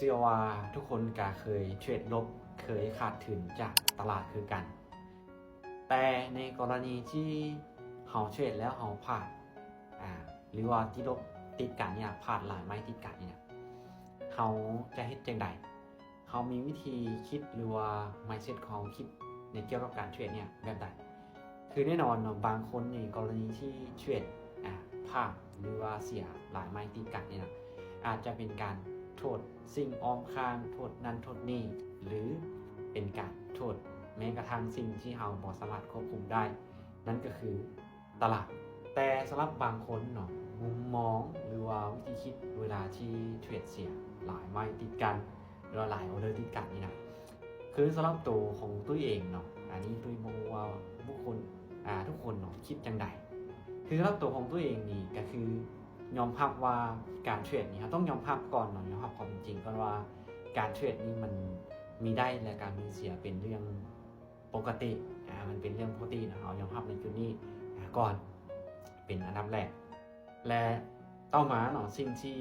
เชื่อว่าทุกคนก็เคยเทรดลบเคยขาดทุนจากตลาดคือกัน แต่ในกรณีที่เขาเทรดแล้วเขาพลาดหรือว่าที่ลบติดกันเนี่ยพลาดหลายไม้ติดกันเนี่ยเขาจะเฮ็ดจังใดเขามีวิธีคิดหรือว่า mindset ของเขาคิดในเกี่ยวกับการเทรดเนี่ยแบบใดคือแน่นอนบางคนในกรณีที่เทรดพลาดหรือว่าเสียหลายไม้ติดกันเนี่ยอาจจะเป็นการโทษสิ่งอ้อมข้างโทษนั่นโทษนี่หรือเป็นการโทษแม้กระทั่งสิ่งที่เราบ่สามารถควบคุมได้ นั่นก็คือตลาดแต่สำหรับบางคนเนาะมุมมองหรือว่าวิธีคิดเวลาที่เทรดเสียหลายไม้ติดกันหรือหลายออเดอร์ติดกันนี่นะคือสำหรับตัวของตัวเองเนาะอันนี้ตัวมองว่าทุกคนเนาะคิดจังใดคือสำหรับตัวของตัวเองนี่ก็คือยอมรับว่าการเทรดนี่ต้องยอมรับก่อนเนาะยอมรับความจริงก่อนว่าการเทรดนี่มันมีได้และการมีเสียเป็นเรื่องปกติมันเป็นเรื่องปกตินะเรายอมรับในจุดนี้ก่อนเป็นอันดับแรกและต่อมาเนาะสิ่งที่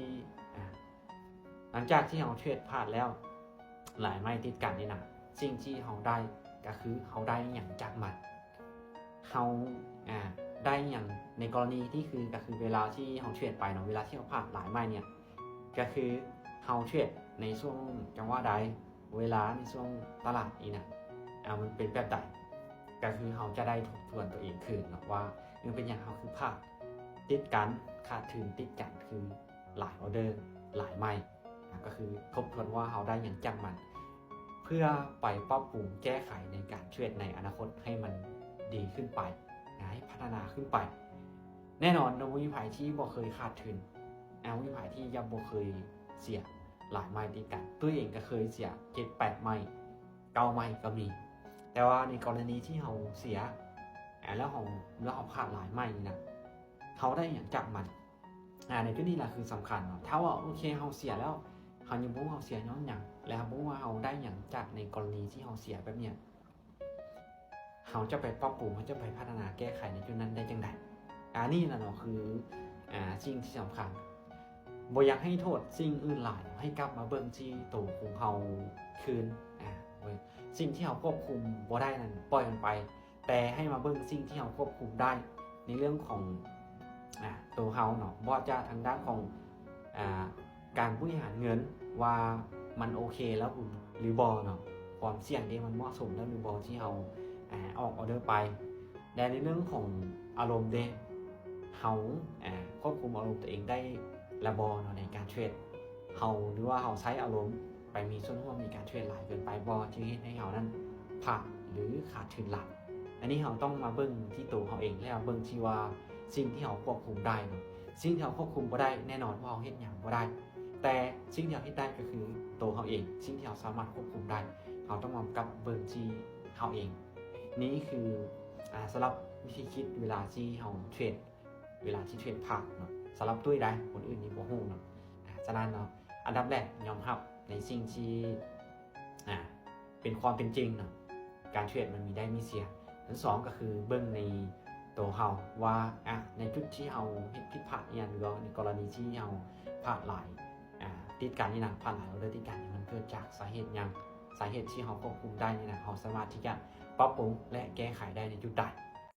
หลังจากที่เราเทรดผ่านแล้วหลายไม้ติดกันนี่นะสิ่งที่เราได้ก็คือเราได้อย่างจากมันเราได้อย่างในกรณีที่ก็คือเวลาที่เราเทรดไปเนาะเวลาที่เราผ่านหลายไม้เนี่ยก็คือเราเทรดในช่วงจังหวะใดเวลาในช่วงตลาดนี้นะมันเป็นแบบใดก็คือเราจะได้ทบทวนตัวเองคืนนะว่ามันเป็นอย่างเราคือพลาดติดกันขาดทุนติดกันคือหลายออเดอร์หลายไม้ก็คือทบทวนว่าเราได้อย่างจังมันเพื่อไปปรับปรุงแก้ไขในการเทรดในอนาคตให้มันดีขึ้นไปให้พัฒนาขึ้นไปแน่นอนวิภัยที่บ่เคยขาดทุนวิภัยที่ยังบ่เคยเสียหลายไม้ติดกันตัวเองก็เคยเสีย7-8 ไม้9 ไม้ก็มีแต่ว่าในกรณีที่เราเสียแล้วเราพลาดหลายไม้นี่นะเขาได้อย่างจากมันในจุดนี้แหละคือสำคัญเนาะถ้าว่าโอเคเราเสียแล้วเขายังบอกว่าเราเสียย้อนอย่างแล้วบอกว่าเราได้อย่างจากในกรณีที่เราเสียแบบเนี้ยเขาจะไปปรับปรุงเขาจะไปพัฒนาแก้ไขในจุดนั้นได้จังไดนี่แหละเนาะคือสิ่งที่สำคัญบ่อยากให้โทษสิ่งอื่นหลายให้กลับมาเบิ่งที่ตัวของเราคืนสิ่งที่เราควบคุมบ่ได้นั้นปล่อยมันไปแต่ให้มาเบิ่งสิ่งที่เราควบคุมได้ในเรื่องของตัวเราเนาะบ่จะทางด้านของการบริหารเงินว่ามันโอเคแล้วหรือบ่เนาะความเสี่ยงที่มันเหมาะสมแล้วหรือบ่ที่เราออกออเดอร์ไปแต่ในเรื่องของอารมณ์เราควบคุมอารมณ์ตัวเองได้ระบอเนาะในการเทรดเราหรือว่าเราใช้อารมณ์ไปมีส่วนร่วมในการเทรดหลายเกินไปบอที่ให้เรานั้นผ่านหรือขาดทุนหลักอันนี้เราต้องมาเบิ่งที่ตัวเราเองแล้วเบิ่งที่ว่าสิ่งที่เราควบคุมได้เนาะสิ่งที่เราควบคุมบ่ได้แน่นอนว่าเราเฮ็ดหยังบ่ได้แต่สิ่งที่เราเฮ็ดได้ก็คือตัวเราเองสิ่งที่เราสามารถควบคุมได้เราต้องมากับเบิ่งที่เราเองนี่คือสำหรับวิธีคิดเวลาที่เราเทรดผ่านเนาะสำหรับตุ้ยได้คนอื่นนี่บ่ฮู้เนาะฉะนั้นเนาะอันดับแรกยอมรับในสิ่งที่เป็นความเป็นจริงเนาะการเทรดมันมีได้มีเสียอันสองก็คือเบิ่งในตัวเราว่าในจุดที่เราเฮ็ดผิดพลาดอย่างหรือในกรณีที่เราพลาดหลายติดกันนี่นะพลาดหลายออเดอร์ติดกันนี่มันเกิดจากสาเหตุอย่างสาเหตุที่เราควบคุมได้นี่นะเราสามารถที่จะปรับปรุงและแก้ไขได้ในจุดใด